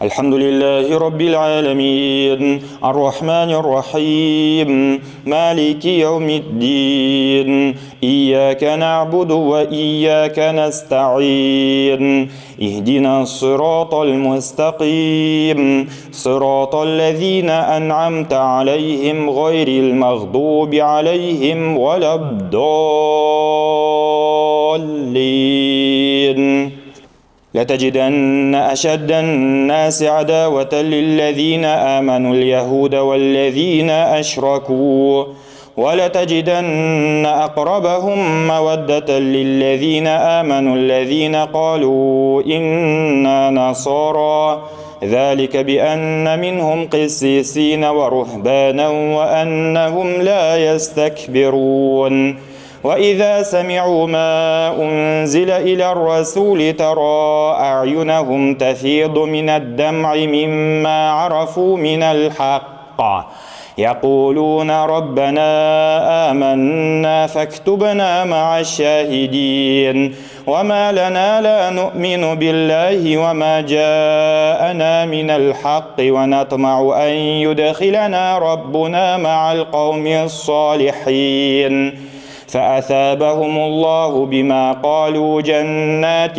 الحمد لله رب العالمين الرحمن الرحيم مالك يوم الدين إياك نعبد وإياك نستعين اهدنا الصراط المستقيم صراط الذين أنعمت عليهم غير المغضوب عليهم ولا الضالين. لتجدن أشد الناس عداوة للذين آمنوا اليهود والذين أشركوا ولتجدن أقربهم مودة للذين آمنوا الذين قالوا إنا نصارى ذلك بأن منهم قسيسين ورهبانا وأنهم لا يستكبرون. وإذا سمعوا ما أنزل إلى الرسول ترى أعينهم تفيض من الدمع مما عرفوا من الحق يقولون ربنا آمنا فاكتبنا مع الشاهدين. وما لنا لا نؤمن بالله وما جاءنا من الحق ونطمع أن يدخلنا ربنا مع القوم الصالحين. فأثابهم الله بما قالوا جنات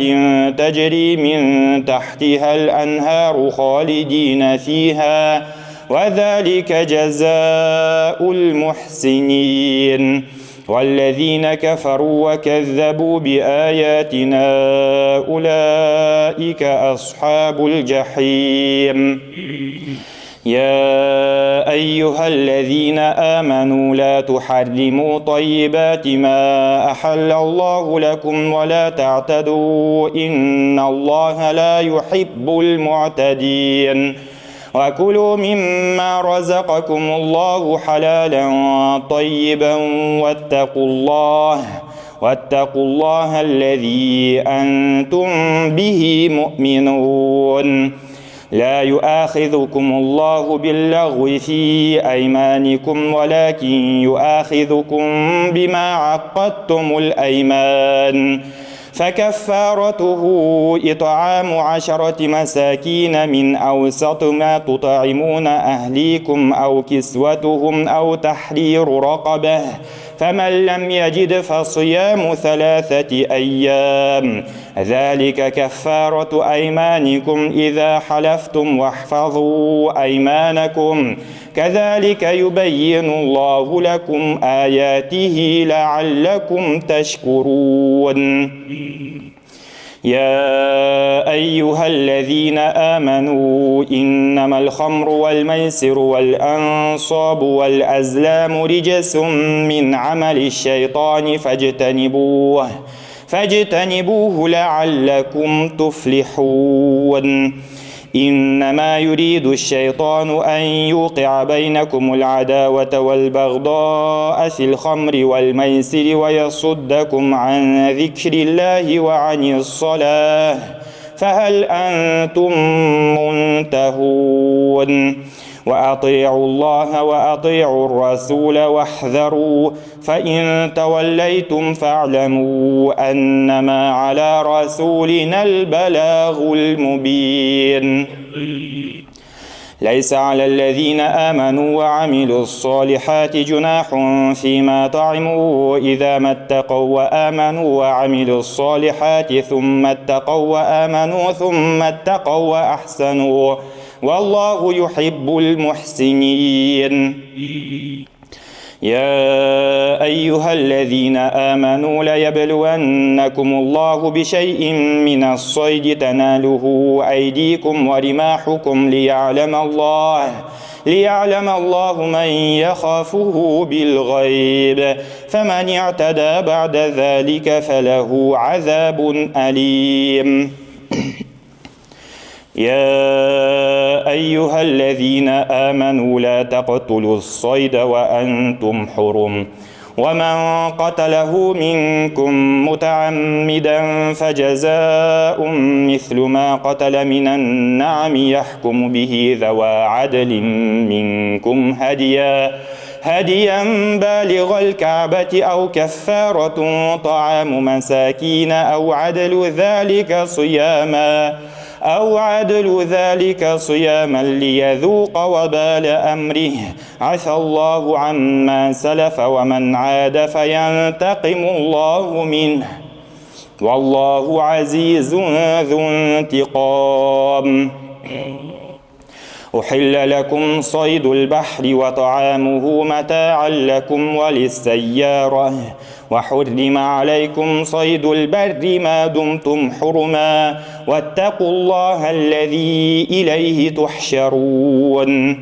تجري من تحتها الأنهار خالدين فيها وذلك جزاء المحسنين. والذين كفروا وكذبوا بآياتنا أولئك أصحاب الجحيم. يا أيها الذين آمنوا لا تحرموا طيبات ما أحل الله لكم ولا تعتدوا إن الله لا يحب المعتدين. وكلوا مما رزقكم الله حلالا طيبا واتقوا الله الذي أنتم به مؤمنون. لا يؤاخذكم الله باللغو في أيمانكم ولكن يؤاخذكم بما عقدتم الأيمان فكفارته إطعام 10 مساكين من أوسط ما تطعمون أهليكم أو كسوتهم أو تحرير رقبة فمن لم يجد فصيام 3 أيام ذلك كفارة أيمانكم إذا حلفتم واحفظوا أيمانكم كذلك يبين الله لكم آياته لعلكم تشكرون. يا أيها الذين آمنوا إنما الخمر والميسر والأنصاب والأزلام رجس من عمل الشيطان فاجتنبوه لعلكم تفلحون. إنما يريد الشيطان أن يوقع بينكم العداوة والبغضاء في الخمر والميسر ويصدكم عن ذكر الله وعن الصلاة فهل أنتم منتهون. وأطيعوا الله وأطيعوا الرسول واحذروا فإن توليتم فاعلموا أنما على رسولنا البلاغ المبين. ليس على الذين آمنوا وعملوا الصالحات جناح فيما طعموا إذا ما اتقوا وآمنوا وعملوا الصالحات ثم اتقوا وآمنوا ثم اتقوا وأحسنوا والله يحب المحسنين. يا أيها الذين آمنوا ليبلونكم الله بشيء من الصيد تناله أيديكم ورماحكم ليعلم الله من يخافه بالغيب فمن اعتدى بعد ذلك فله عذاب أليم. يا أيها الذين آمنوا لا تقتلوا الصيد وأنتم حرم ومن قتله منكم متعمدا فجزاء مثل ما قتل من النعم يحكم به ذوى عدل منكم هديا هديا بالغ الكعبة أو كفارة طعام مساكين أو عدل ذلك صياما ليذوق وبال أمره. عفى الله عما سلف ومن عاد فينتقم الله منه، والله عزيز ذو انتقام. أحل لكم صيد البحر وطعامه متاعا لكم وللسيارة، وحرم عليكم صيد البر ما دمتم حرما، واتقوا الله الذي إليه تحشرون.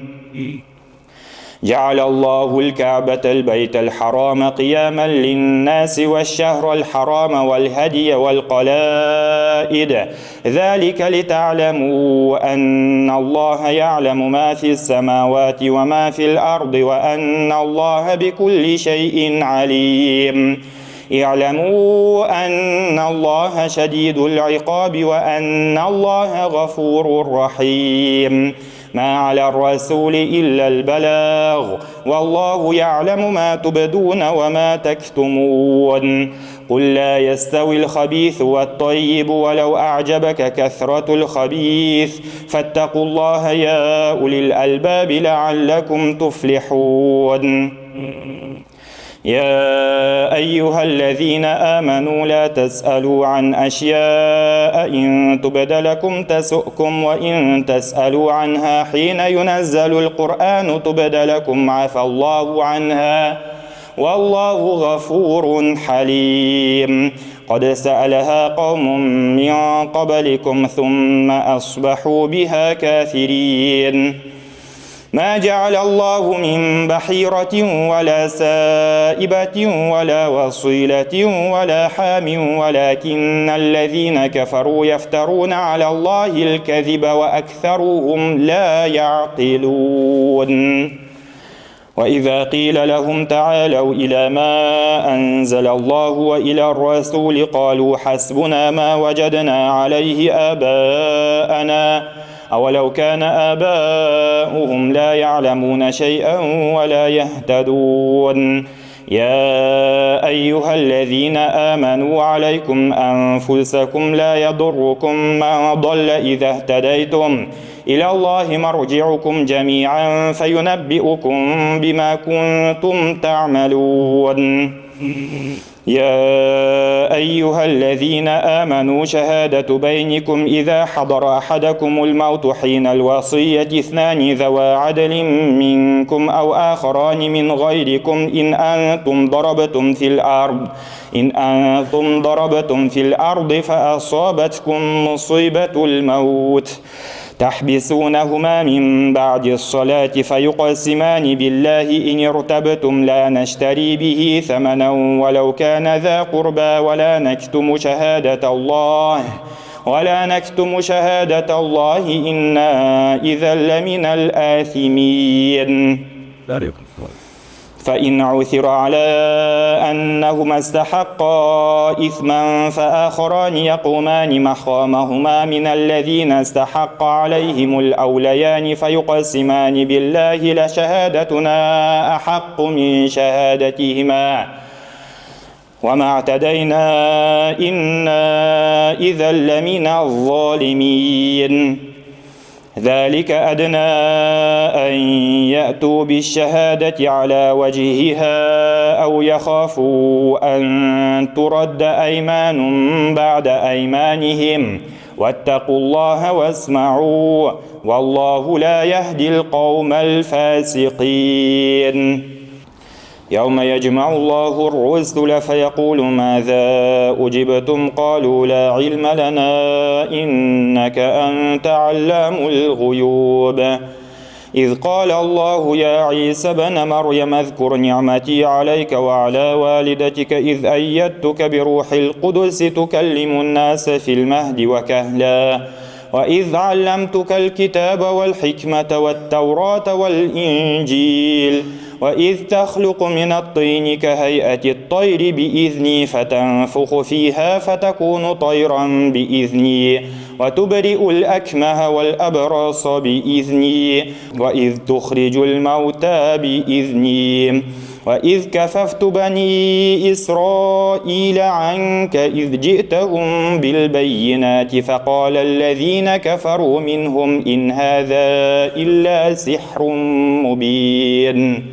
جعل الله الكعبة البيت الحرام قياما للناس والشهر الحرام والهدي والقلائد، ذلك لتعلموا أن الله يعلم ما في السماوات وما في الأرض وأن الله بكل شيء عليم. اعلموا أن الله شديد العقاب وأن الله غفور رحيم. ما على الرسول إلا البلاغ، والله يعلم ما تبدون وما تكتمون. قل لا يستوي الخبيث والطيب ولو أعجبك كثرة الخبيث، فاتقوا الله يا أولي الألباب لعلكم تفلحون. يا أيها الذين آمنوا لا تسألوا عن أشياء إن تبد لكم تسؤكم، وإن تسألوا عنها حين ينزل القرآن تبد لكم عفى الله عنها، والله غفور حليم. قد سألها قوم من قبلكم ثم أصبحوا بها كافرين. ما جعل الله من بحيرة ولا سائبة ولا وصيلة ولا حام، ولكن الذين كفروا يفترون على الله الكذب وأكثرهم لا يعقلون. وإذا قيل لهم تعالوا إلى ما أنزل الله وإلى الرسول قالوا حسبنا ما وجدنا عليه آباءنا، أولو كان آباؤهم لا يعلمون شيئا ولا يهتدون. يا أيها الذين آمنوا عليكم أنفسكم لا يضركم من ضل إذا اهتديتم، إلى الله مرجعكم جميعا فينبئكم بما كنتم تعملون. يا أيها الذين آمنوا شهادة بينكم إذا حضر أحدكم الموت حين الوصية اثنان ذوى عدل منكم أو آخران من غيركم إن أنتم ضربتم في الأرض فأصابتكم مصيبة الموت تحبسونهما من بعد الصلاة فيقسمان بالله إن ارتبتم لا نشتري به ثمنا ولو كان ذا قربى ولا نكتم شهادة الله إنا إذا لمن الآثمين. فإن عثر على أنهما استحقا إثما فآخران يقومان مقامهما من الذين استحق عليهم الأوليان فيقسمان بالله لشهادتنا أحق من شهادتهما وما اعتدينا إنا إذا لمن الظالمين. ذلك أدنى أن يأتوا بالشهادة على وجهها أو يخافوا أن ترد أيمان بعد أيمانهم، واتقوا الله واسمعوا والله لا يهدي القوم الفاسقين. يوم يجمع الله الرسل فيقول ماذا أجبتم قالوا لا علم لنا إنك أنت علام الغيوب. إذ قال الله يا عيسى ابن مريم اذكر نعمتي عليك وعلى والدتك إذ أيدتك بروح القدس تكلم الناس في المهد وكهلا وإذ علمتك الكتاب والحكمة والتوراة والإنجيل وإذ تخلق من الطين كهيئة الطير بإذني فتنفخ فيها فتكون طيرا بإذني وتبرئ الأكمه والأبرص بإذني وإذ تخرج الموتى بإذني وإذ كففت بني إسرائيل عنك إذ جئتهم بالبينات فقال الذين كفروا منهم إن هذا إلا سحر مبين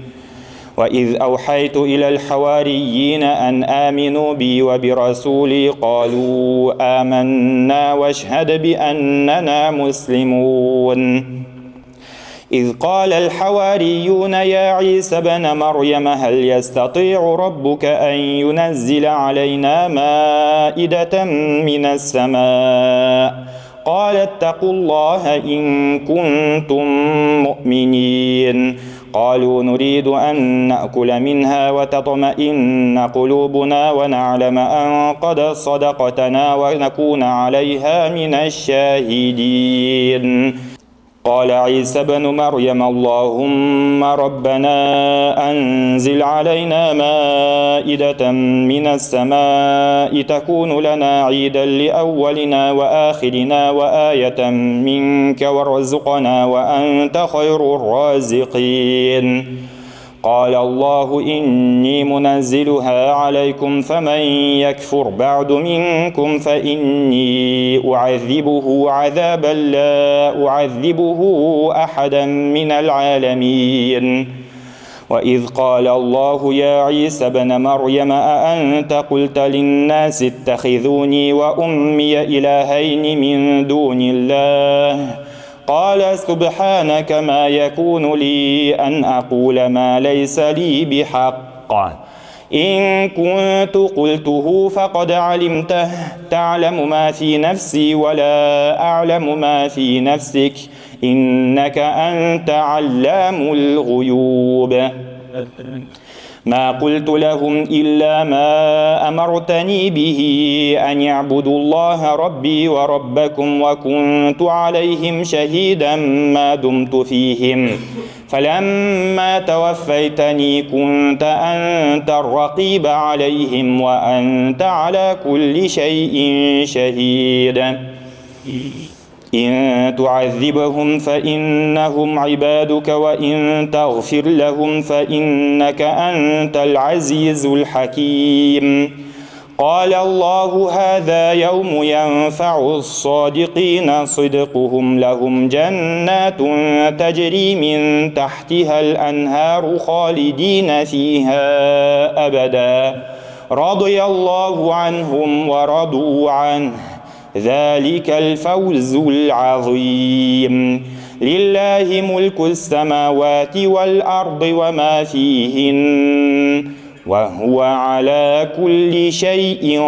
وإذ أوحيت إلى الحواريين أن آمنوا بي وبرسولي قالوا آمنا واشهد بأننا مسلمون إذ قال الحواريون يا عيسى ابن مريم هل يستطيع ربك أن ينزل علينا مائدة من السماء قال اتقوا الله إن كنتم مؤمنين قالوا نريد أن نأكل منها وتطمئن قلوبنا ونعلم أن قد صدقتنا ونكون عليها من الشاهدين قال عيسى ابن مريم اللهم ربنا أنزل علينا مائدة من السماء تكون لنا عيدا لأولنا وآخرنا وآية منك وارزقنا وأنت خير الرازقين قال الله إني منزلها عليكم فمن يكفر بعد منكم فإني أعذبه عذابا لا أعذبه أحدا من العالمين وإذ قال الله يا عيسى ابن مريم أأنت قلت للناس اتخذوني وأمي إلهين من دون الله قال سبحانك ما يكون لي أن أقول ما ليس لي بحق إن كنت قلته فقد علمته تعلم ما في نفسي ولا أعلم ما في نفسك إنك أنت علام الغيوب ما قلت لهم إلا ما أمرتني به أن يعبدوا الله ربي وربكم وكنت عليهم شهيدا ما دمت فيهم فلما توفيتني كنت أنت الرقيب عليهم وأنت على كل شيء شهيد إن تعذبهم فإنهم عبادك وإن تغفر لهم فإنك أنت العزيز الحكيم قال الله هذا يوم ينفع الصادقين صدقهم لهم جنات تجري من تحتها الأنهار خالدين فيها أبدا رضي الله عنهم ورضوا عنه ذلك الفوز العظيم لله ملك السماوات والأرض وما فيهن وهو على كل شيء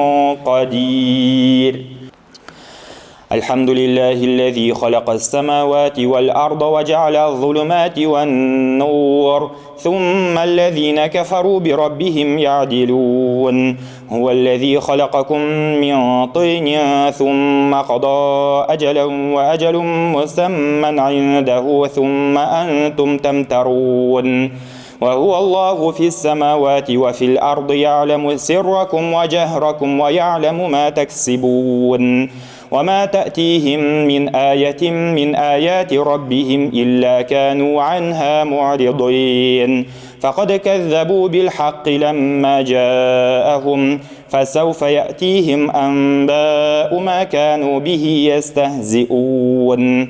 قدير الحمد لله الذي خلق السماوات والأرض وجعل الظلمات والنور ثم الذين كفروا بربهم يعدلون هو الذي خلقكم من طين ثم قضى أجلا وأجل مسمى عنده ثم أنتم تمترون وهو الله في السماوات وفي الأرض يعلم سركم وجهركم ويعلم ما تكسبون وما تأتيهم من آية من آيات ربهم إلا كانوا عنها معرضين فقد كذبوا بالحق لما جاءهم فسوف يأتيهم أنباء ما كانوا به يستهزئون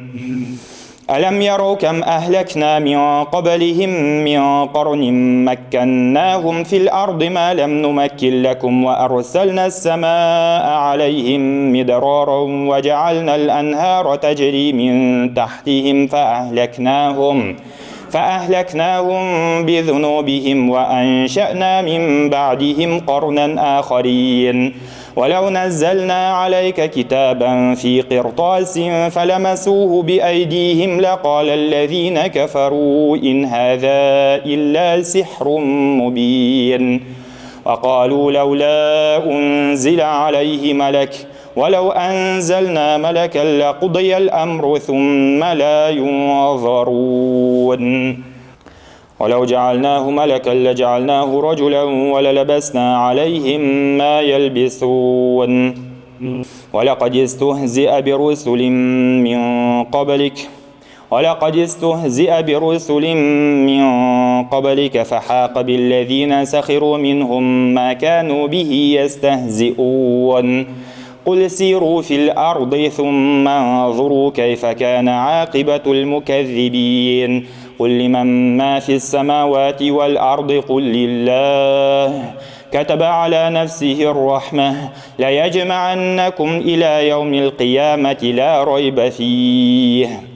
ألم يروا كم أهلكنا من قبلهم من قرن مكناهم في الأرض ما لم نمكن لكم وأرسلنا السماء عليهم مدرارا وجعلنا الأنهار تجري من تحتهم فأهلكناهم بذنوبهم وأنشأنا من بعدهم قرنا آخرين ولو نزلنا عليك كتابا في قرطاس فلمسوه بأيديهم لقال الذين كفروا إن هذا إلا سحر مبين وقالوا لولا أنزل عليه ملك ولو أنزلنا ملكا لقضي الأمر ثم لا ينظرون ولو جعلناه ملكا لجعلناه رجلا وللبسنا عليهم ما يلبسون ولقد استهزئ برسل من قبلك فحاق بالذين سخروا منهم ما كانوا به يستهزئون قل سيروا في الأرض ثم انظروا كيف كان عاقبة المكذبين قل لمن ما في السماوات والأرض قل لله كتب على نفسه الرحمة ليجمعنكم إلى يوم القيامة لا ريب فيه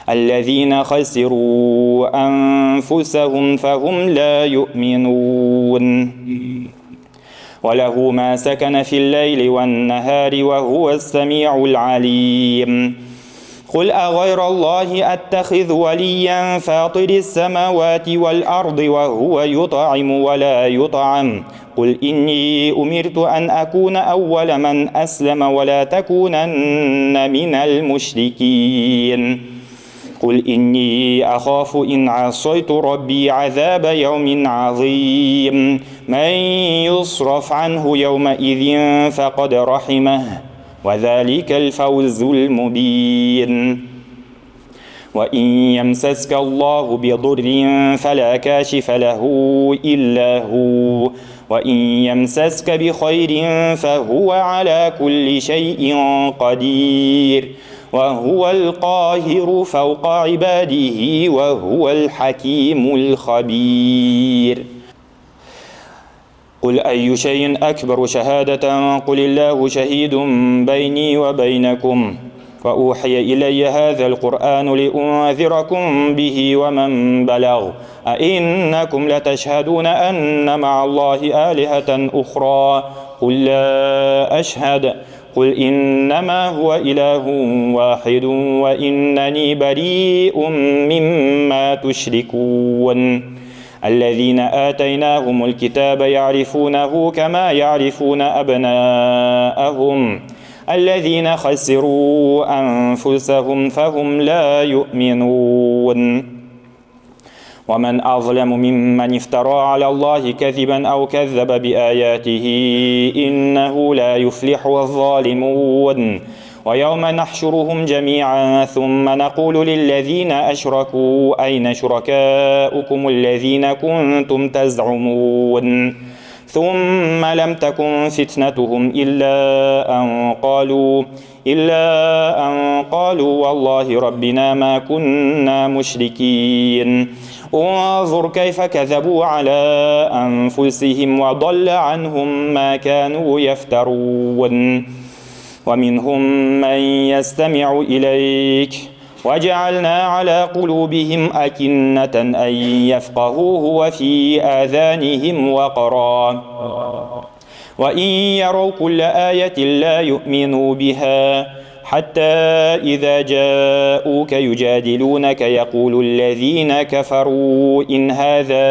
الذين خسروا أنفسهم فهم لا يؤمنون وله ما سكن في الليل والنهار وهو السميع العليم قل أغير الله أتخذ وليا فاطر السماوات والأرض وهو يطعم ولا يطعم قل إني أمرت أن أكون أول من أسلم ولا تكونن من المشركين قل إني أخاف إن عصيت ربي عذاب يوم عظيم من يصرف عنه يومئذ فقد رحمه وذلك الفوز المبين وإن يمسسك الله بضر فلا كاشف له إلا هو وإن يمسسك بخير فهو على كل شيء قدير وهو القاهر فوق عباده وهو الحكيم الخبير قل أي شيء أكبر شهادة قل الله شهيد بيني وبينكم وأوحي إلي هذا القرآن لأنذركم به ومن بلغ أئنكم لتشهدون أن مع الله آلهة أخرى قل لا أشهد قل إنما هو إله واحد وإنني بريء مما تشركون الذين آتيناهم الكتاب يعرفونه كما يعرفون أبناءهم الذين خسروا أنفسهم فهم لا يؤمنون ومن أظلم ممن افترى على الله كذبا أو كذب بآياته إنه لا يفلح الظالمون ويوم نحشرهم جميعا ثم نقول للذين أشركوا أين شركاؤكم الذين كنتم تزعمون ثم لم تكن فتنتهم إلا أن قالوا والله ربنا ما كنا مشركين انظر كيف كذبوا على أنفسهم وضل عنهم ما كانوا يفترون ومنهم من يستمع إليك وجعلنا على قلوبهم أكنة أن يفقهوه وفي آذانهم وقرا وإن يروا كل آية لا يؤمنوا بها حتى إذا جاءوك يجادلونك يقول الذين كفروا إن هذا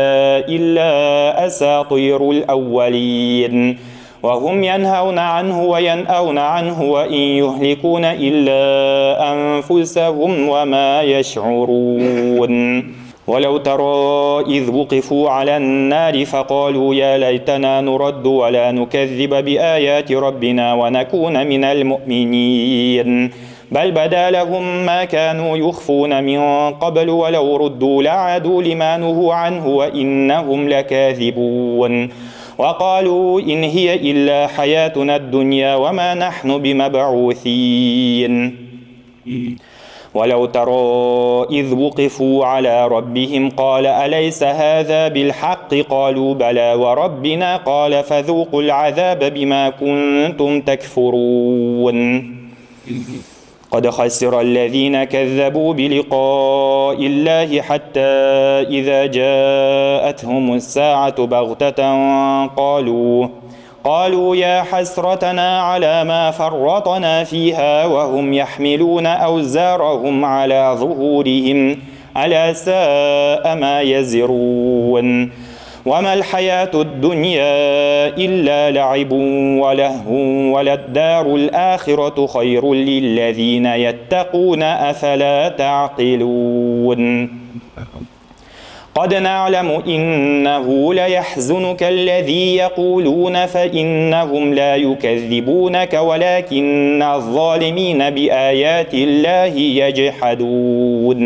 إلا أساطير الأولين وهم ينهون عنه وينأون عنه وإن يهلكون إلا أنفسهم وما يشعرون ولو ترى إذ وقفوا على النار فقالوا يا ليتنا نرد ولا نكذب بآيات ربنا ونكون من المؤمنين بل بدا لهم ما كانوا يخفون من قبل ولو ردوا لعادوا لما نهوا عنه وإنهم لكاذبون وقالوا إن هي إلا حياتنا الدنيا وما نحن بمبعوثين ولو ترى إذ وقفوا على ربهم قال أليس هذا بالحق قالوا بلى وربنا قال فذوقوا العذاب بما كنتم تكفرون قد خسر الذين كذبوا بلقاء الله حتى إذا جاءتهم الساعة بغتة قالوا يا حسرتنا على ما فرطنا فيها وهم يحملون أوزارهم على ظهورهم ألا ساء ما يزرون وما الحياة الدنيا إلا لعب ولهو وللدار الآخرة خير للذين يتقون أفلا تعقلون قد نعلم إنه ليحزنك الذي يقولون فإنهم لا يكذبونك ولكن الظالمين بآيات الله يجحدون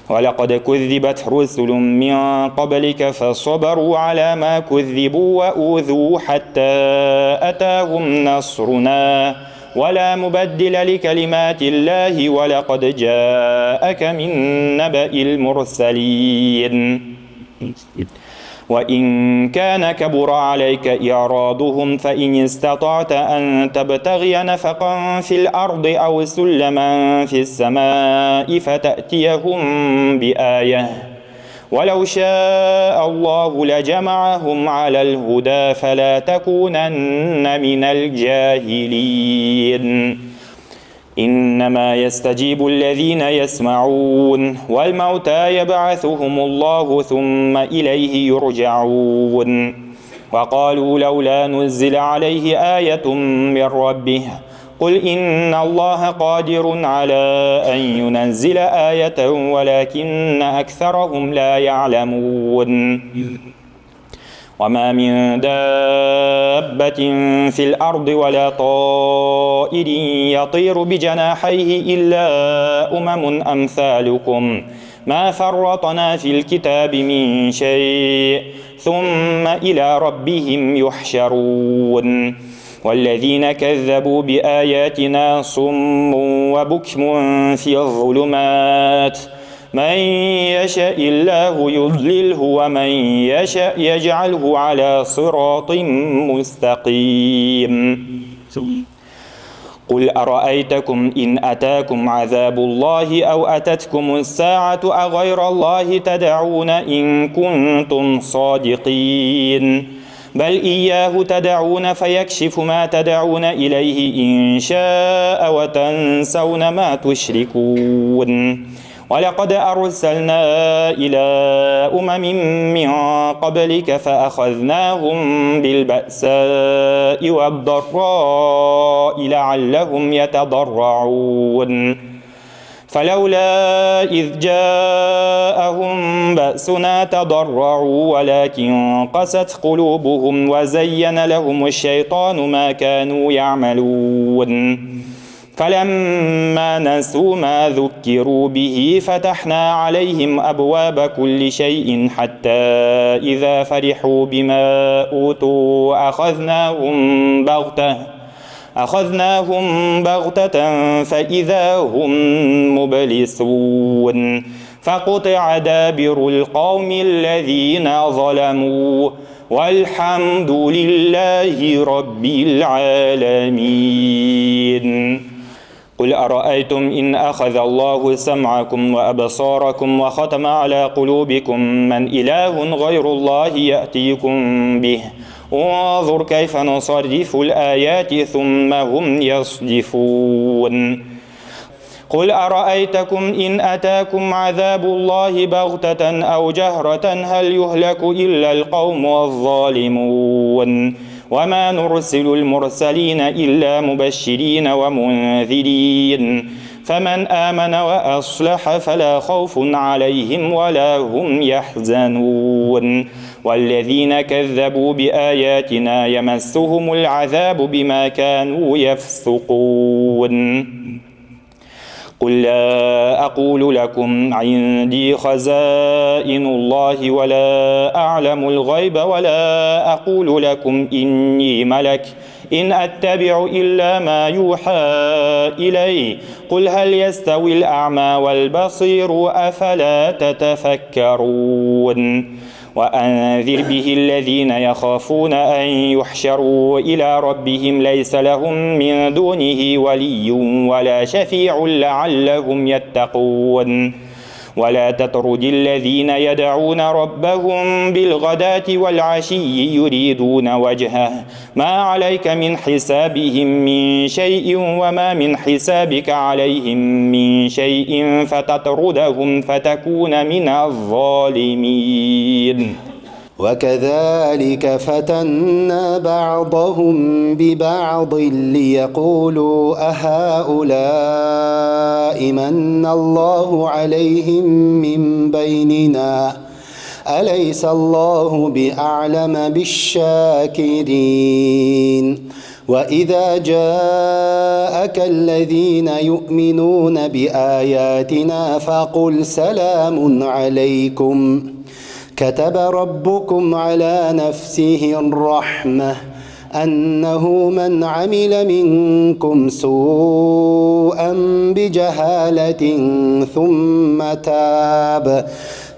ولقد كذبت رسل من قبلك فصبروا على ما كذبوا وأوذوا حتى أتاهم نصرنا ولا مبدل لكلمات الله ولقد جاءك من نبأ المرسلين وإن كان كبر عليك إعراضهم فإن استطعت أن تبتغي نفقا في الأرض أو سلما في السماء فتأتيهم بآية ولو شاء الله لجمعهم على الهدى فلا تكونن من الجاهلين إنما يستجيب الذين يسمعون والموتى يبعثهم الله ثم إليه يرجعون وقالوا لولا نزل عليه آية من ربه قل إن الله قادر على أن ينزل آية ولكن أكثرهم لا يعلمون وما من دابة في الأرض ولا طائر يطير بجناحيه إلا أمم أمثالكم ما فرطنا في الكتاب من شيء ثم إلى ربهم يحشرون والذين كذبوا بآياتنا صم وبكم في الظلمات من يشاء الله يضلله ومن يشاء يجعله على صراط مستقيم قل أرأيتكم إن أتاكم عذاب الله أو أتتكم الساعة أغير الله تدعون إن كنتم صادقين بل إياه تدعون فيكشف ما تدعون إليه إن شاء وتنسون ما تشركون ولقد أرسلنا إلى أمم من قبلك فأخذناهم بالبأساء والضراء لعلهم يتضرعون فلولا إذ جاءهم بأسنا تضرعوا ولكن قست قلوبهم وزين لهم الشيطان ما كانوا يعملون فلما نسوا ما ذكروا به فتحنا عليهم أبواب كل شيء حتى إذا فرحوا بما أوتوا أخذناهم بغتة فإذا هم مبلسون فقطع دابر القوم الذين ظلموا والحمد لله رب العالمين قل أرأيتم إن أخذ الله سمعكم وأبصاركم وختم على قلوبكم من إله غير الله يأتيكم به انظر كيف نصرف الآيات ثم هم يصدفون قل أرأيتكم إن أتاكم عذاب الله بغتة أو جهرة هل يهلك إلا القوم الظالمون وما نرسل المرسلين إلا مبشرين ومنذرين فمن آمن وأصلح فلا خوف عليهم ولا هم يحزنون والذين كذبوا بآياتنا يمسهم العذاب بما كانوا يفسقون قل لا أقول لكم عندي خزائن الله ولا أعلم الغيب ولا أقول لكم إني ملك إن أتبع إلا ما يوحى إلي قل هل يستوي الأعمى والبصير أفلا تتفكرون وأنذر به الذين يخافون أن يحشروا إلى ربهم ليس لهم من دونه ولي ولا شفيع لعلهم يتقون ولا تطرد الذين يدعون ربهم بالغداة والعشي يريدون وجهه ما عليك من حسابهم من شيء وما من حسابك عليهم من شيء فتطردهم فتكون من الظالمين وكذلك فتنا بعضهم ببعض ليقولوا أهؤلاء من الله عليهم من بيننا أليس الله بأعلم بالشاكرين وإذا جاءك الذين يؤمنون بآياتنا فقل سلام عليكم كتب ربكم على نفسه الرحمة أنه من عمل منكم سوءا بجهالة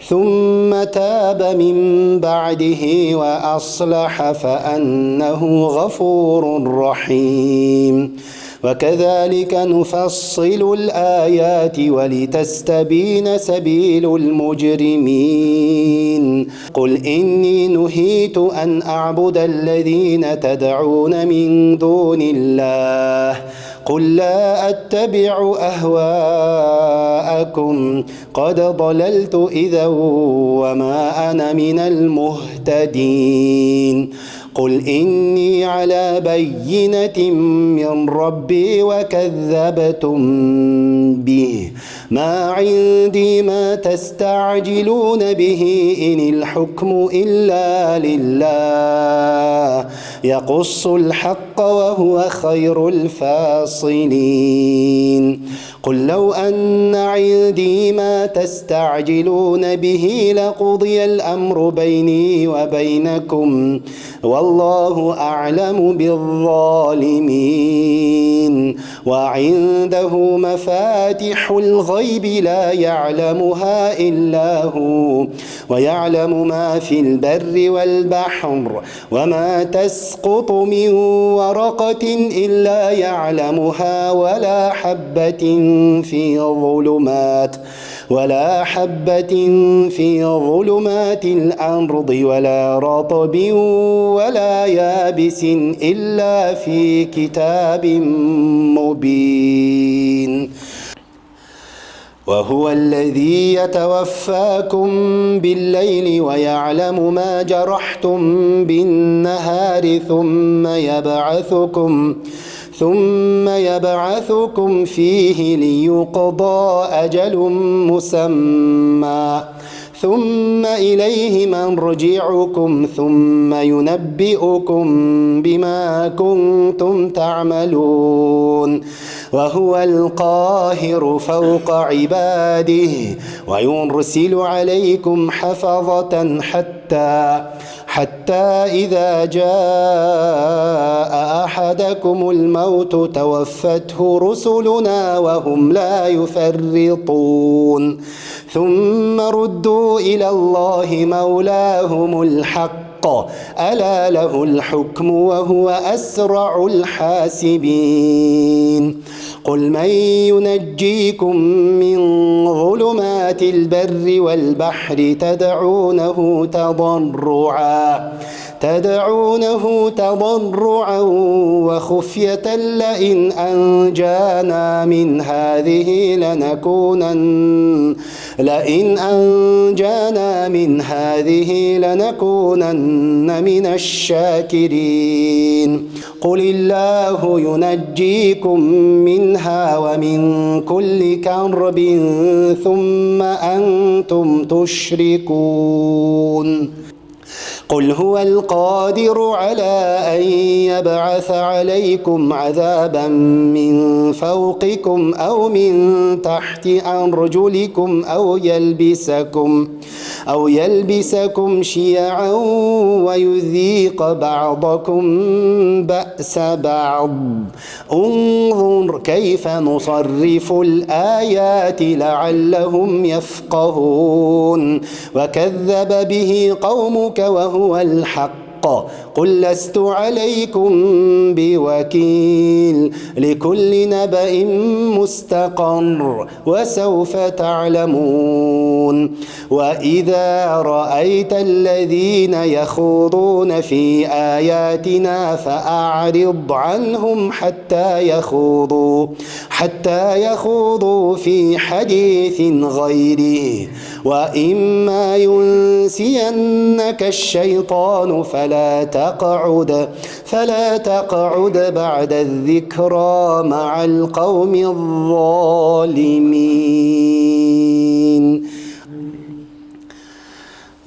ثم تاب من بعده وأصلح فأنه غفور رحيم وكذلك نفصل الآيات ولتستبين سبيل المجرمين قل إني نهيت أن أعبد الذين تدعون من دون الله قل لا أتبع أهواءكم قد ضللت إذا وما أنا من المهتدين قل إني على بينة من ربي وكذبتم به ما عندي ما تستعجلون به إن الحكم إلا لله يقص الحق وهو خير الفاصلين قل لو أن عندي ما تستعجلون به لقضي الأمر بيني وبينكم والله أعلم بالظالمين وعنده مفاتح الغيب لا يعلمها إلا هو ويعلم ما في البر والبحر وما تسقط من ورقة إلا يعلمها ولا حبة في ظلمات الأرض ولا رطب ولا يابس إلا في كتاب مبين وهو الذي يتوفاكم بالليل ويعلم ما جرحتم بالنهار ثم يبعثكم فيه ليقضى أجل مسمى ثم إليه مرجعكم ثم ينبئكم بما كنتم تعملون وهو القاهر فوق عباده ويرسل عليكم حفظة حتى إذا جاء أحدكم الموت توفته رسلنا وهم لا يفرطون ثم ردوا إلى الله مولاهم الحق ألا له الحكم وهو أسرع الحاسبين قل من ينجيكم من ظلمات البر والبحر تدعونه تضرعا وخفية لئن أنجانا من هذه لنكونن من الشاكرين قل الله ينجيكم منها ومن كل كرب ثم أنتم تشركون قل هو القادر على أن يبعث عليكم عذابا من فوقكم أو من تحت أرجلكم أو يلبسكم شيعا ويذيق بعضكم بأس بعض انظر كيف نصرف الآيات لعلهم يفقهون وكذب به قومك وهو الحق قل لست عليكم بوكيل لكل نبأ مستقر وسوف تعلمون وإذا رأيت الذين يخوضون في آياتنا فأعرض عنهم حتى يخوضوا في حديث غيره وإما ينسينك الشيطان فلا تقعد بعد الذكرى مع القوم الظالمين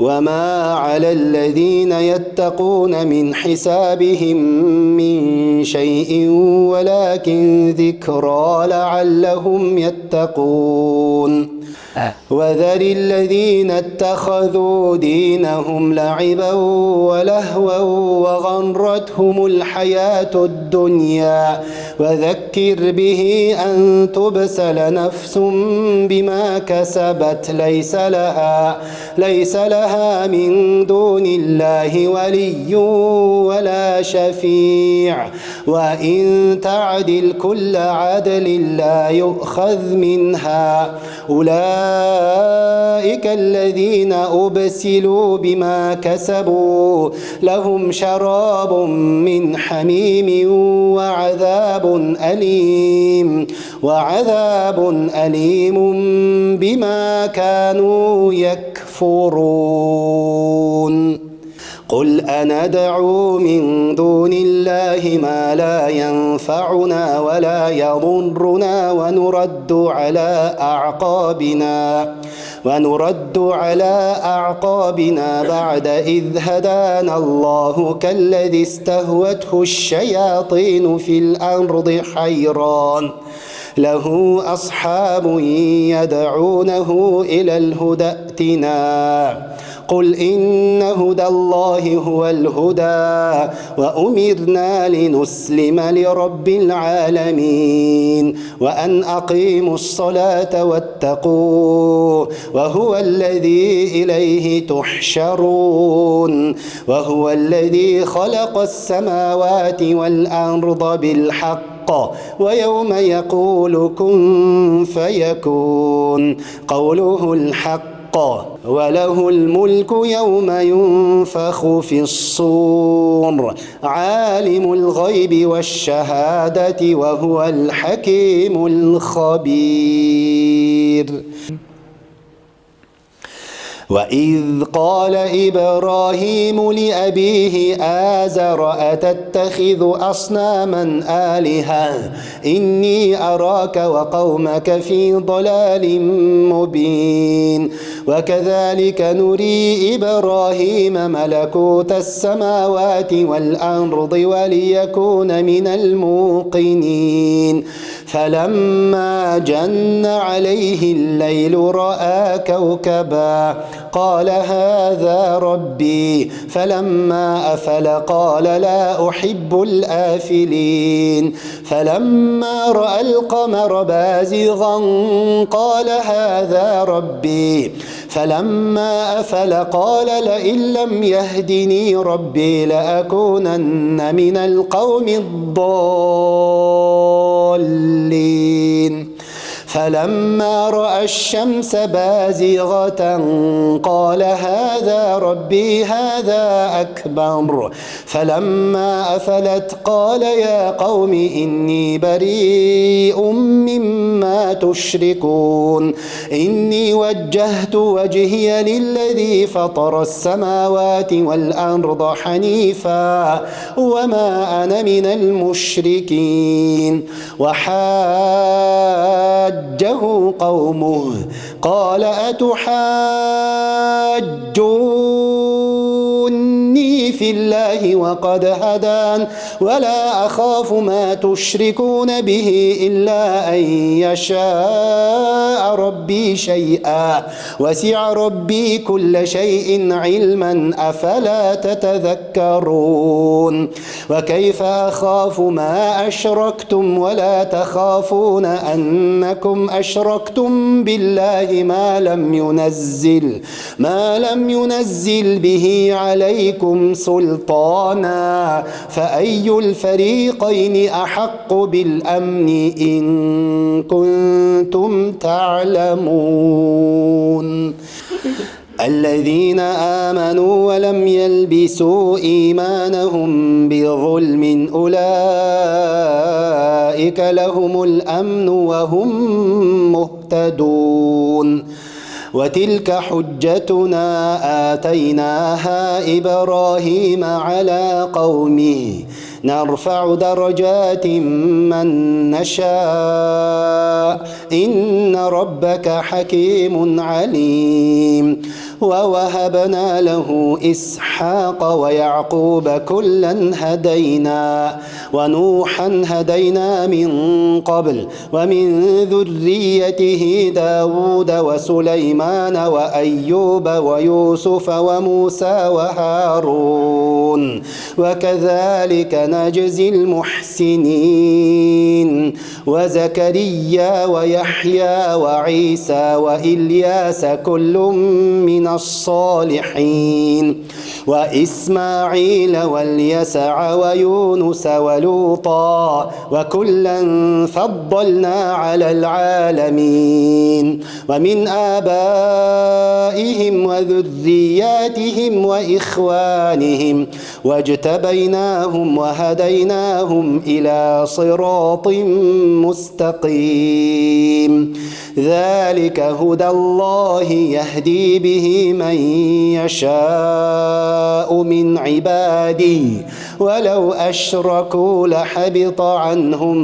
وما على الذين يتقون من حسابهم من شيء ولكن ذكرى لعلهم يتقون وذر الذين اتخذوا دينهم لعبا ولهوا وغرتهم الحياة الدنيا وذكر به أن تبسل نفس بما كسبت ليس لها من دون الله ولي ولا شفيع وإن تعدل كل عدل لا يؤخذ منها أولئك الذين أبسلوا بما كسبوا لهم شراب من حميم وعذاب أليم بما كانوا يكفرون قل أندعو من دون الله ما لا ينفعنا ولا يضرنا ونرد على أعقابنا بعد إذ هدانا الله كالذي استهوته الشياطين في الأرض حيران له أصحاب يدعونه إلى الهدى ائتنا قل إن هدى الله هو الهدى وأمرنا لنسلم لرب العالمين وأن أقيموا الصلاة واتقوه وهو الذي إليه تحشرون وهو الذي خلق السماوات والأرض بالحق ويوم يقول كن فيكون قوله الحق وله الملك يوم ينفخ في الصور عالم الغيب والشهادة وهو الحكيم الخبير وإذ قال إبراهيم لأبيه آزر أتتخذ أصناما آلهة إني أراك وقومك في ضلال مبين وكذلك نري إبراهيم ملكوت السماوات والأرض وليكون من الموقنين فلما جن عليه الليل رأى كوكبا قال هذا ربي فلما أفل قال لا أحب الآفلين فلما رأى القمر بازغا قال هذا ربي فلما أفل قال لئن لم يهدني ربي لأكونن من القوم الضالين فلما رأى الشمس بازغة قال هذا ربي هذا أكبر فلما أفلت قال يا قوم إني بريء مما تشركون إني وجهت وجهي للذي فطر السماوات والأرض حنيفا وما أنا من المشركين وحاجه قومه قال أتحاجوني في الله وقد هدان ولا أخاف ما تشركون به إلا أن يشاء ربي شيئا وسع ربي كل شيء علما أفلا تتذكرون وكيف أخاف ما أشركتم ولا تخافون أنكم أشركتم بالله ما لم ينزل به عليكم عليكم سلطانا فأي الفريقين أحق بالأمن إن كنتم تعلمون الذين آمنوا ولم يلبسوا إيمانهم بظلم أولئك لهم الأمن وهم مهتدون وتلك حجتنا آتيناها إبراهيم على قومه نرفع درجات من نشاء إن ربك حكيم عليم ووهبنا له إسحاق ويعقوب كلا هدينا ونوحا هدينا من قبل ومن ذريته داود وسليمان وأيوب ويوسف وموسى وهارون وكذلك نجزي المحسنين وزكريا ويحيى وعيسى وإلياس كل من الصالحين وإسماعيل واليسع ويونس ولوطا وكلا فضلنا على العالمين ومن آبائهم وذرياتهم وإخوانهم واجتبيناهم وهديناهم إلى صراط مستقيم ذلك هدى الله يهدي به من يشاء من عباده ولو أشركوا لحبط عنهم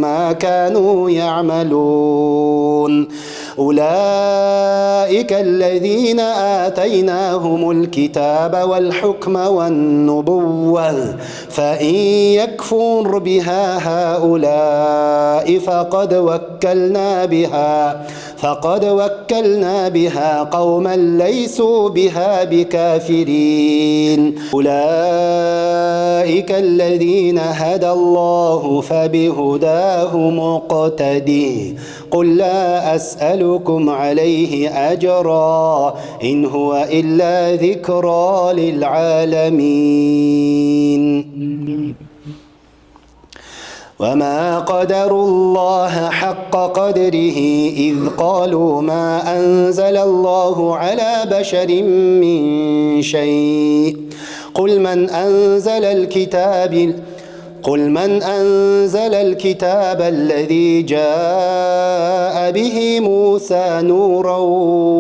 ما كانوا يعملون أولئك الذين آتيناهم الكتاب والحكم والنبوة فإن يكفر بها هؤلاء فقد وكلنا بها قوما ليسوا بها بكافرين أولئك الذين هدى الله فبهداه مقتدي قل لا أسألكم عليه أجرا إن هو إلا ذكرى للعالمين وما قدروا الله حق قدره إذ قالوا ما أنزل الله على بشر من شيء قل من أنزل الكتاب الذي جاء به موسى نورا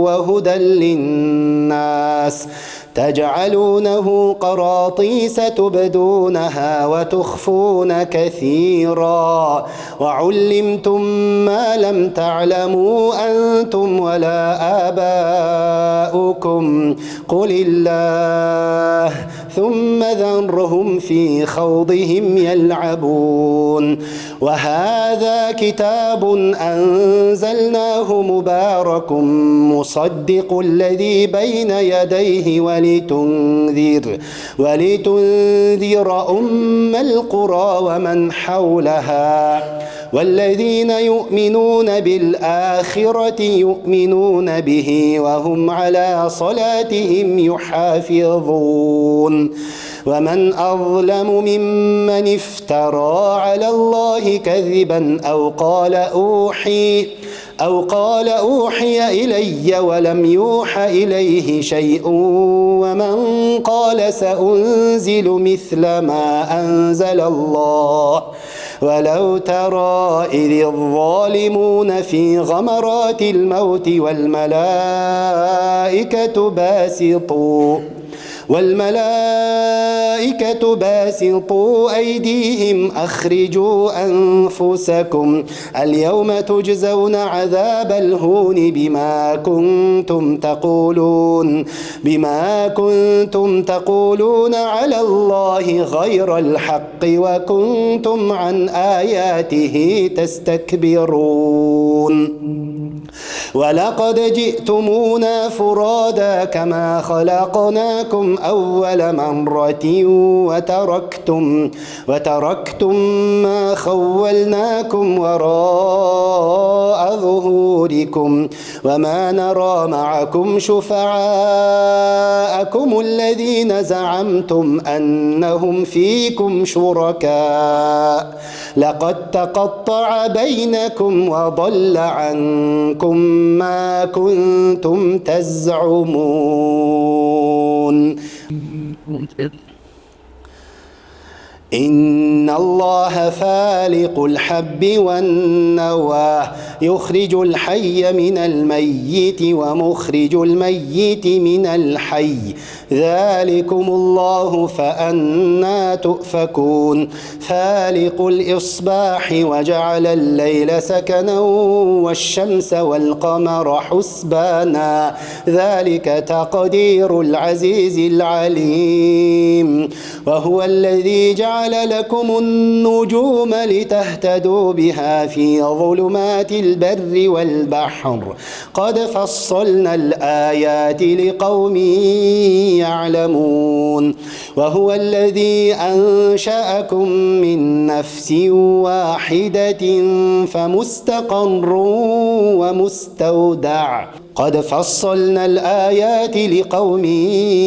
وهدى للناس تجعلونه قراطيس تبدونها وتخفون كثيرا وعلمتم ما لم تعلموا أنتم ولا آباؤكم قل الله ثم ذرهم في خوضهم يلعبون وهذا كتاب أنزلناه مبارك مصدق الذي بين يديه ولتنذر أم القرى ومن حولها والذين يؤمنون بالآخرة يؤمنون به وهم على صلاتهم يحافظون ومن أظلم ممن افترى على الله كذبا أو قال أوحي إلي ولم يوح إليه شيء ومن قال سأنزل مثل ما أنزل الله ولو ترى إذ الظالمون في غمرات الموت والملائكة باسطوا أيديهم أخرجوا أنفسكم اليوم تجزون عذاب الهون بما كنتم تقولون على الله غير الحق وكنتم عن آياته تستكبرون ولقد جئتمونا فرادا كما خلقناكم أول مرة وتركتم ما خولناكم وراء ظهوركم وما نرى معكم شفعاءكم الذين زعمتم أنهم فيكم شركاء لقد تقطع بينكم وضل عنكم ما كنتم تزعمون إن الله فالق الحب والنوى يخرج الحي من الميت ومخرج الميت من الحي ذلكم الله فأنى تؤفكون فالق الإصباح وجعل الليل سكنا والشمس والقمر حسبانا ذلك تقدير العزيز العليم وهو الذي جعل لكم النجوم لتهتدوا بها في ظلمات البر والبحر قد فصلنا الآيات لقوم يعلمون وهو الذي أنشأكم من نفس واحدة فمستقر ومستودع قد فصلنا الآيات لقوم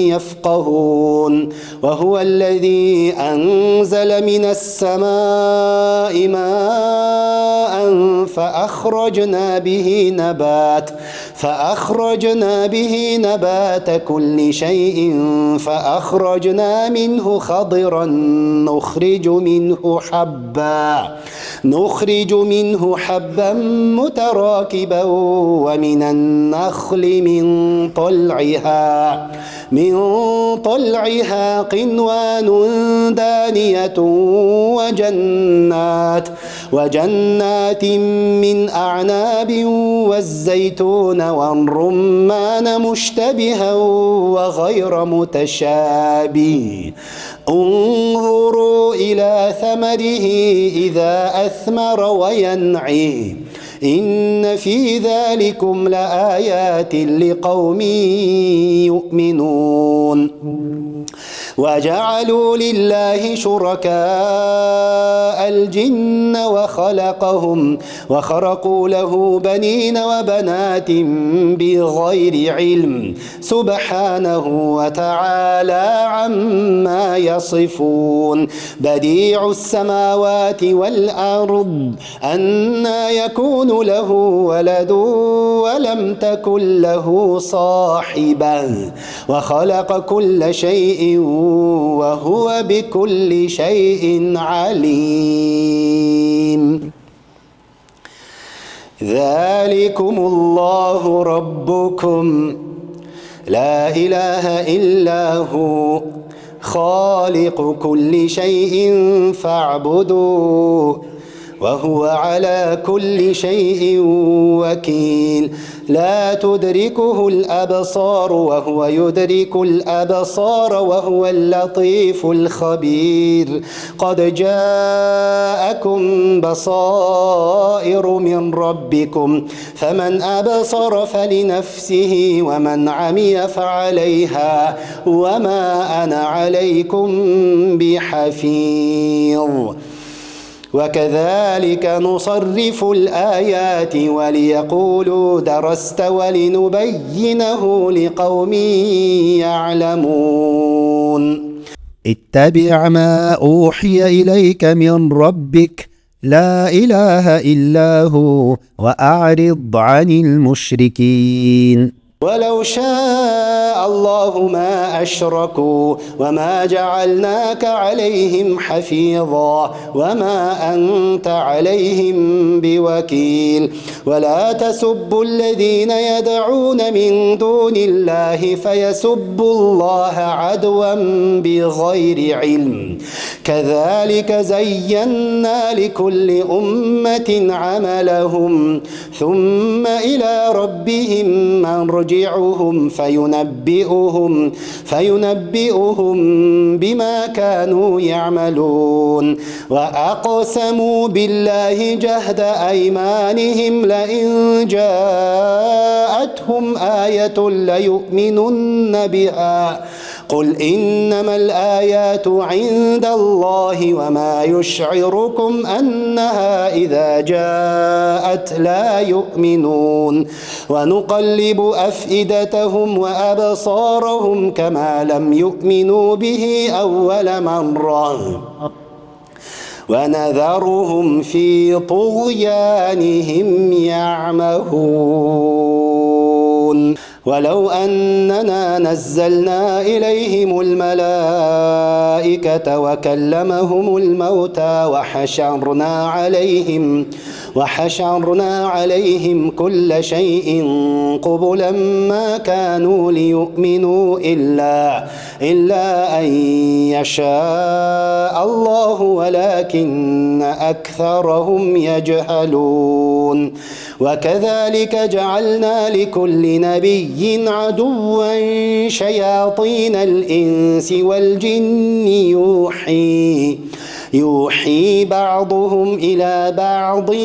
يفقهون وهو الذي أنزل من السماء ماء فأخرجنا به نبات كل شيء فأخرجنا منه خضرا نخرج منه حبا متراكبا ومن النخل من طلعها قنوان دانية وجنات من أعناب والزيتون والرمان مشتبها وغير متشابه انظروا إلى ثمره إذا أثمر وينعي إن في ذلكم لآيات لقوم يؤمنون وجعلوا لله شركاء الجن وخرقوا له بنين وبنات بغير علم سبحانه وتعالى عما يصفون بديع السماوات والأرض أنى يكون له ولد ولم تكن له صاحبة وخلق كل شيء وهو بكل شيء عليم ذلكم الله ربكم لا إله إلا هو خالق كل شيء فاعبدوه وهو على كل شيء وكيل لا تدركه الأبصار وهو يدرك الأبصار وهو اللطيف الخبير قد جاءكم بصائر من ربكم فمن أبصر فلنفسه ومن عمي فعليها وما أنا عليكم بحفيظ وكذلك نصرف الآيات وليقولوا درست ولنبينه لقوم يعلمون اتبع ما أوحي إليك من ربك لا إله إلا هو وأعرض عن المشركين ولو شاء الله ما أشركوا وما جعلناك عليهم حفيظا وما أنت عليهم بوكيل ولا تسبوا الذين يدعون من دون الله فيسبوا الله عدوا بغير علم كذلك زينا لكل أمة عملهم ثم إلى ربهم مرجعهم فينبئهم بما كانوا يعملون وأقسموا بالله جهد أيمانهم لئن جاءهم جاءتهم آية ليؤمنن بها قل إنما الآيات عند الله وما يشعركم أنها إذا جاءت لا يؤمنون ونقلب أفئدتهم وأبصارهم كما لم يؤمنوا به أول مرة ونذرهم في طغيانهم يعمهون ولو أننا نزلنا إليهم الملائكة وكلمهم الموتى وحشرنا عليهم كل شيء قبلا ما كانوا ليؤمنوا إلا أن يشاء الله ولكن أكثرهم يجهلون وكذلك جعلنا لكل نبي عدوا شياطين الإنس والجن يوحي بعضهم إلى بعض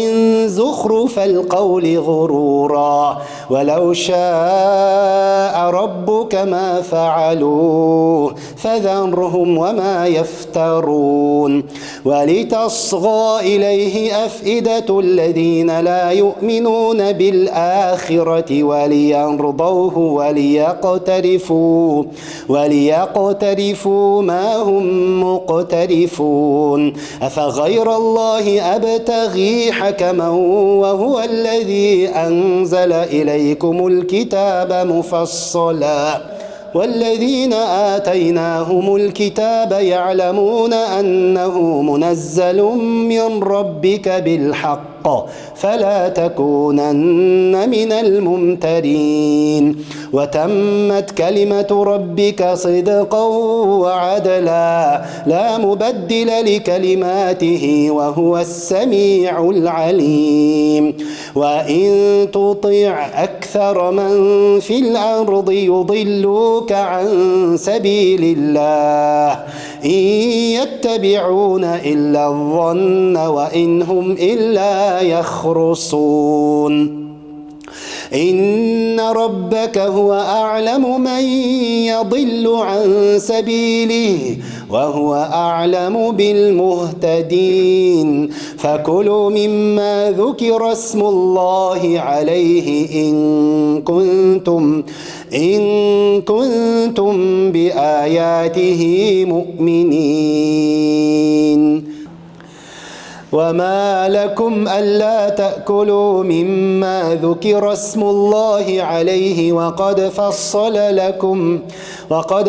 زخرف القول غرورا ولو شاء ربك ما فعلوه فذرهم وما يفترون ولتصغى إليه أفئدة الذين لا يؤمنون بالآخرة وليرضوه وليقترفوا ما هم مقترفون أفغير الله أبتغي حكما وهو الذي أنزل إليكم الكتاب مفصلا والذين آتيناهم الكتاب يعلمون أنه منزل من ربك بالحق فلا تكونن من الممترين وتمت كلمة ربك صدقا وعدلا لا مبدل لكلماته وهو السميع العليم وإن تطع أكثر من في الأرض يضلوك عن سبيل الله إن يتبعون إلا الظن وإن هم إلا يخرصون إن ربك هو أعلم من يضل عن سبيله وهو أعلم بالمهتدين فكلوا مما ذكر اسم الله عليه إن كنتم بآياته مؤمنين وما لكم ألا تأكلوا مما ذكر اسم الله عليه وقد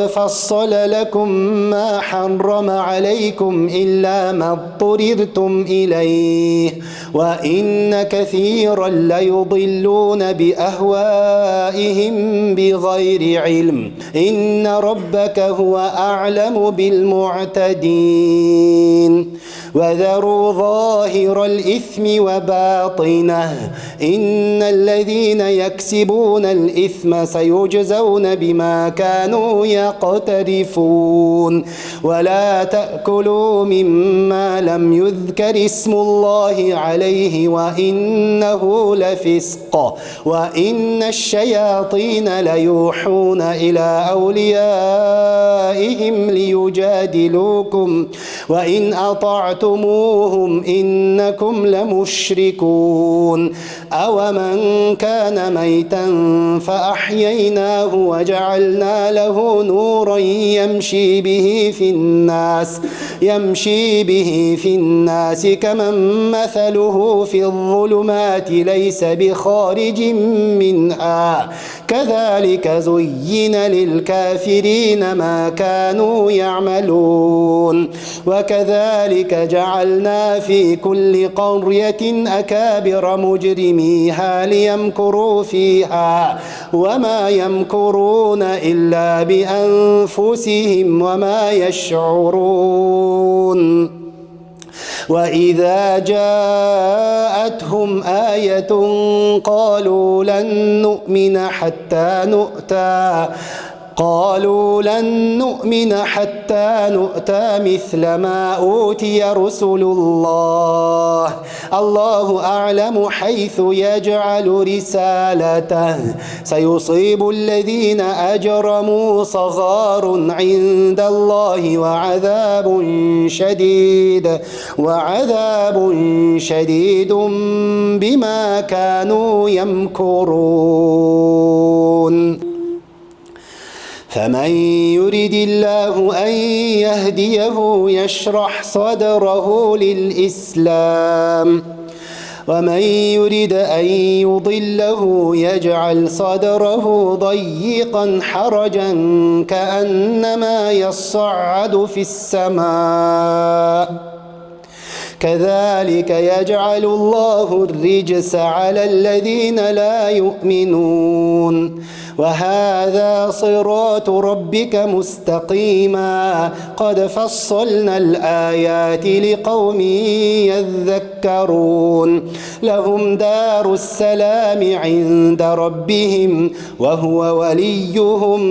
فصل لكم ما حرم عليكم إلا ما اضطررتم إليه وإن كثيرا ليضلون بأهوائهم بغير علم إن ربك هو أعلم بالمعتدين وذروا ظاهر الإثم وباطنه إن الذين يكسبون الإثم سيجزون بما كانوا يقترفون ولا تأكلوا مما لم يذكر اسم الله عليه وإنه لفسق وإن الشياطين ليوحون إلى أوليائهم ليجادلوكم وإن أطعتموهم إنكم لمشركون أومن كان ميتا فأحييناه وجعلنا له نورا يمشي به في الناس كمن مثله في الظلمات ليس بخارج منها كذلك زين للكافرين ما كانوا يعملون وكذلك جعلنا في كل قرية أكابر مجرميها ليمكروا فيها وما يمكرون إلا بأنفسهم وما يشعرون وإذا جاءتهم آية قالوا لن نؤمن حتى نؤتى قالوا لن نؤمن حتى نؤتى مثل ما أوتي رسل الله الله أعلم حيث يجعل رسالته سيصيب الذين أجرموا صغار عند الله وعذاب شديد بما كانوا يمكرون فمن يرد الله أن يهديه يشرح صدره للإسلام ومن يرد أن يضله يجعل صدره ضيقا حرجا كأنما يصعد في السماء كذلك يجعل الله الرجس على الذين لا يؤمنون وهذا صراط ربك مستقيما قد فصلنا الآيات لقوم يذكرون لهم دار السلام عند ربهم وهو وليهم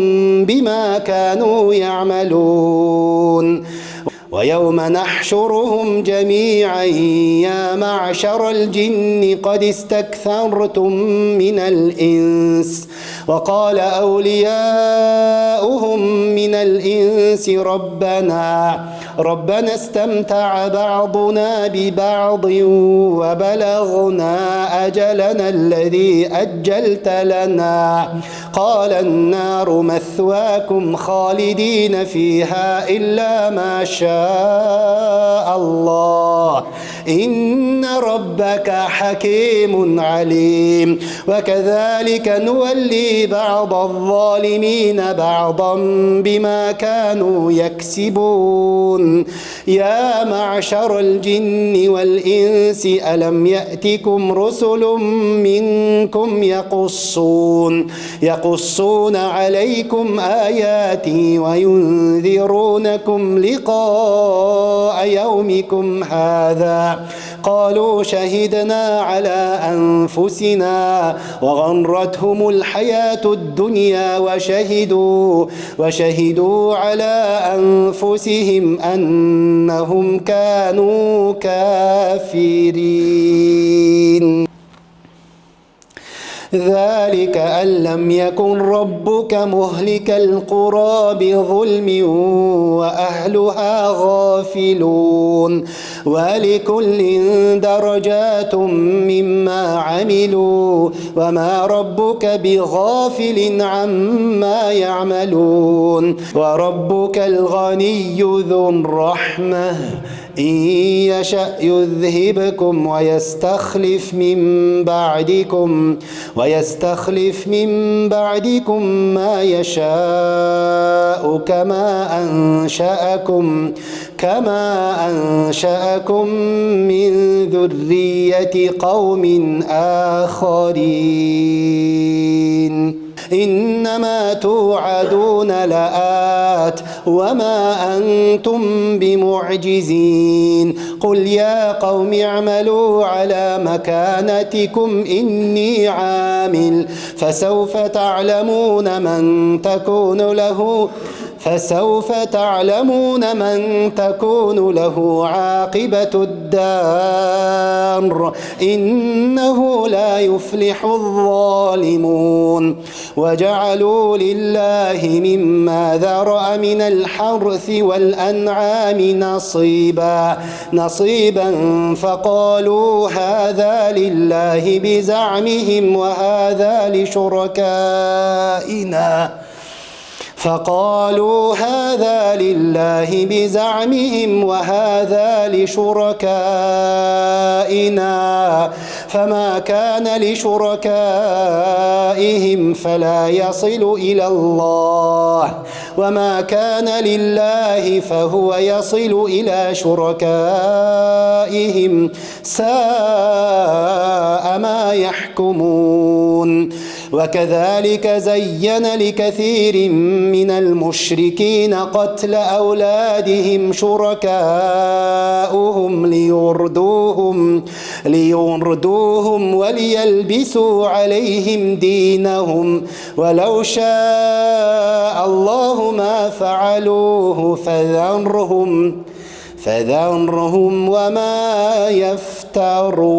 بما كانوا يعملون ويوم نحشرهم جميعا يا معشر الجن قد استكثرتم من الإنس وقال أولياؤهم من الإنس ربنا استمتع بعضنا ببعض وبلغنا أجلنا الذي أجلت لنا قال النار مثواكم خالدين فيها إلا ما شاء الله إن ربك حكيم عليم وكذلك نولي بعض الظالمين بعضا بما كانوا يكسبون يا معشر الجن والإنس ألم يأتكم رسل منكم يقصون عليكم آياتي وينذرونكم لقاء يومكم هذا قالوا شهدنا على أنفسنا وغرتهم الحياة الدنيا وشهدوا على أنفسهم أنهم كانوا كافرين ذلك أن لم يكن ربك مهلك القرى بظلم وأهلها غافلون ولكل درجات مما عملوا وما ربك بغافل عما يعملون وربك الغني ذو الرحمة إن يشأ يذهبكم ويستخلف من بعدكم ما يشاء كما أنشأكم من ذرية قوم آخرين إنما توعدون لآت وما أنتم بمعجزين قل يا قوم اعملوا على مكانتكم إني عامل فسوف تعلمون من تكون له عاقبة الدار إنه لا يفلح الظالمون وجعلوا لله مما ذرأ من الحرث والأنعام نصيبا فقالوا هذا لله بزعمهم وهذا لشركائنا فما كان لشركائهم فلا يصل إلى الله وما كان لله فهو يصل إلى شركائهم ساء ما يحكمون وكذلك زين لكثير من المشركين قتل أولادهم شركاؤهم ليردوهم وليلبسوا عليهم دينهم ولو شاء الله ما فعلوه فذرهم وما يفترون.